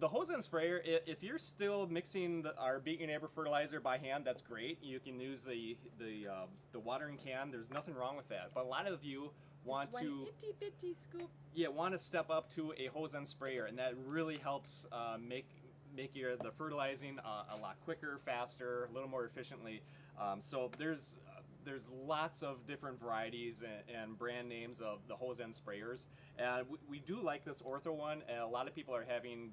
The hose end sprayer, if you're still mixing our Beat Your Neighbor fertilizer by hand, that's great. You can use the watering can. There's nothing wrong with that. But a lot of you want to itty bitty scoop. Yeah, want to step up to a hose end sprayer, and that really helps make the fertilizing a lot quicker, faster, a little more efficiently. So there's lots of different varieties and brand names of the hose end sprayers, and we do like this Ortho one, and a lot of people are having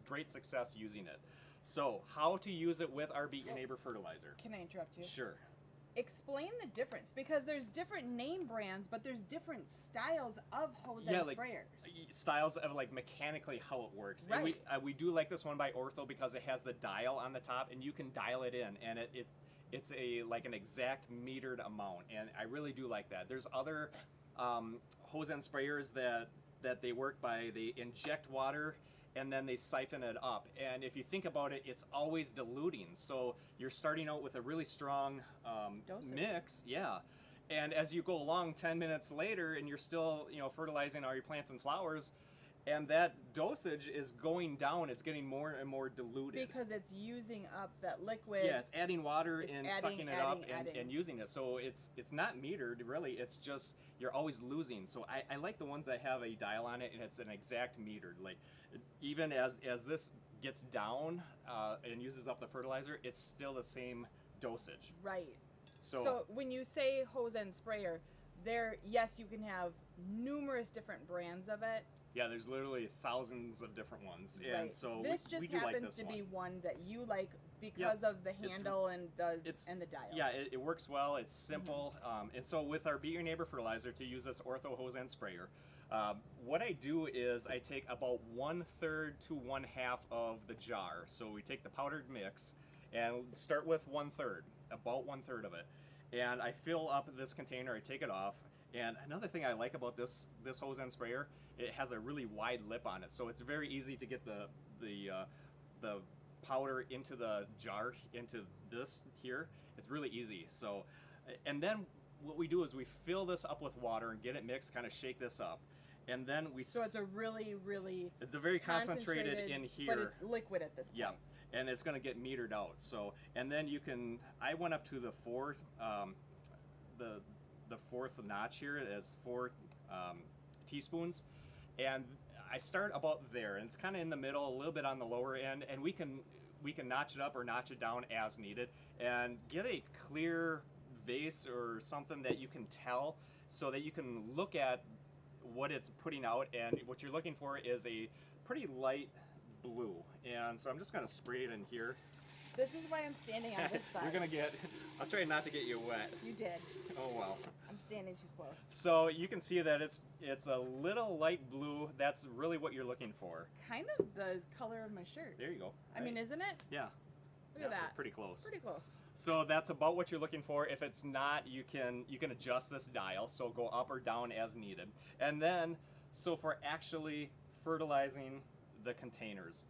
great success using it. So how to use it with our Beat Your Neighbor fertilizer? Can I interrupt you? Sure. Explain the difference, because there's different name brands, but there's different styles of hose end sprayers. Styles of like mechanically how it works. Right. And we do like this one by Ortho because it has the dial on the top, and you can dial it in, and it's like an exact metered amount, and I really do like that. There's other hose end sprayers that they work by, they inject water and then they siphon it up. And if you think about it, it's always diluting. So you're starting out with a really strong mix. Yeah. And as you go along 10 minutes later and you're still, fertilizing all your plants and flowers, and that dosage is going down, it's getting more and more diluted. Because it's using up that liquid. Yeah, it's adding water and sucking it up and using it. So it's not metered, really. It's just, you're always losing. So I like the ones that have a dial on it and it's an exact metered. Like, even as this gets down and uses up the fertilizer, it's still the same dosage. Right. So when you say hose end sprayer, yes, you can have numerous different brands of it. Yeah, there's literally thousands of different ones, and right. so this just we do happens like this to one. be one that you like because of the handle and the dial. Yeah, it works well. It's simple, and so with our Beat Your Neighbor fertilizer, to use this Ortho hose end sprayer, what I do is I take about 1/3 to 1/2 of the jar. So we take the powdered mix and start with 1/3, about 1/3 of it, and I fill up this container. I take it off. And another thing I like about this hose end sprayer, it has a really wide lip on it, so it's very easy to get the powder into the jar, into this here. It's really easy. So, and then what we do is we fill this up with water and get it mixed, kind of shake this up, and then So it's a really it's a very concentrated in here, but it's liquid at this point. Yeah, and it's going to get metered out. So, and then I went up to the fourth notch here. It's 4 teaspoons, and I start about there, and it's kind of in the middle, a little bit on the lower end, and we can notch it up or notch it down as needed, and get a clear vase or something that you can tell, so that you can look at what it's putting out. And what you're looking for is a pretty light blue, and so I'm just going to spray it in here. This is why I'm standing on this side. I'll try not to get you wet. You did. Oh well. I'm standing too close. So you can see that it's a little light blue. That's really what you're looking for. Kind of the color of my shirt. There you go. I mean, isn't it? Yeah. Look at that. It's pretty close. Pretty close. So that's about what you're looking for. If it's not, you can adjust this dial, so go up or down as needed. And then, so for actually fertilizing the containers,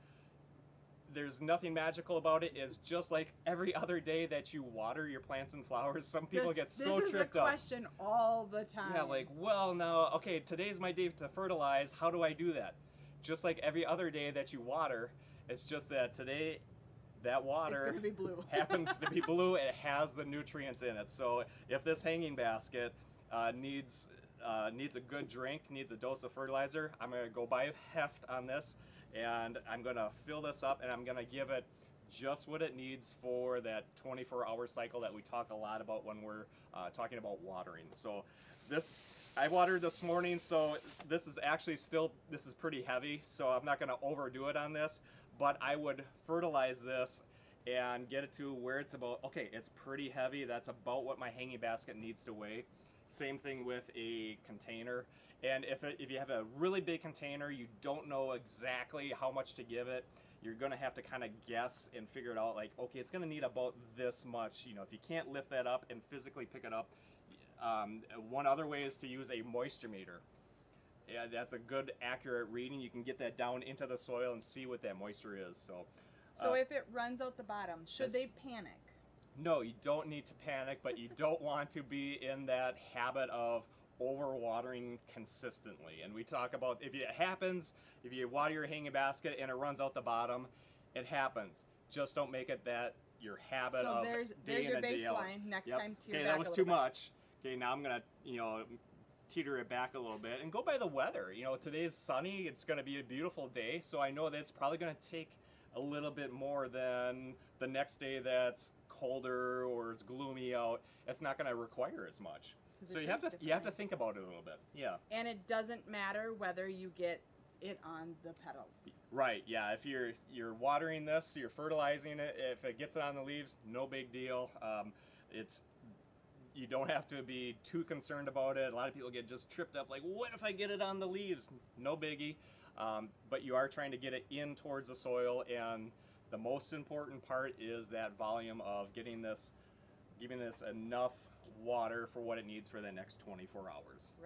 there's nothing magical about it. It's just like every other day that you water your plants and flowers. Some people get so tripped up. This is a question all the time. Yeah, like, well, now, okay, today's my day to fertilize. How do I do that? Just like every other day that you water, it's just that today that water be blue. happens to be blue. It has the nutrients in it. So if this hanging basket needs a good drink, needs a dose of fertilizer, I'm going to go by heft on this, and I'm going to fill this up, and I'm going to give it just what it needs for that 24-hour cycle that we talk a lot about when we're talking about watering. So I watered this morning, so this is actually this is pretty heavy, so I'm not going to overdo it on this, but I would fertilize this and get it to where it's about, okay, it's pretty heavy. That's about what my hanging basket needs to weigh. Same thing with a container. And if you have a really big container, you don't know exactly how much to give it, you're going to have to kind of guess and figure it out, like, okay, it's going to need about this much. If you can't lift that up and physically pick it up, one other way is to use a moisture meter. Yeah, that's a good, accurate reading. You can get that down into the soil and see what that moisture is. So if it runs out the bottom, should they panic? No, you don't need to panic, but you don't want to be in that habit of overwatering consistently. And we talk about if it happens, if you water your hanging basket and it runs out the bottom, it happens. Just don't make it that your habit So of there's day in your and day out. baseline. Next Yep. time, tear Okay, back that a was little too bit. much. Okay, now I'm gonna, teeter it back a little bit and go by the weather. Today's sunny. It's gonna be a beautiful day, so I know that it's probably gonna take a little bit more than the next day that's colder or it's gloomy out. It's not gonna require as much. 'Cause So it you have to drinks think about it a little bit. Yeah. And it doesn't matter whether you get it on the petals. Right, yeah. If you're watering this, you're fertilizing it. If it gets it on the leaves, no big deal. You don't have to be too concerned about it. A lot of people get just tripped up, like, what if I get it on the leaves? No biggie. But you are trying to get it in towards the soil, and the most important part is that volume of giving this enough water for what it needs for the next 24 hours. Right.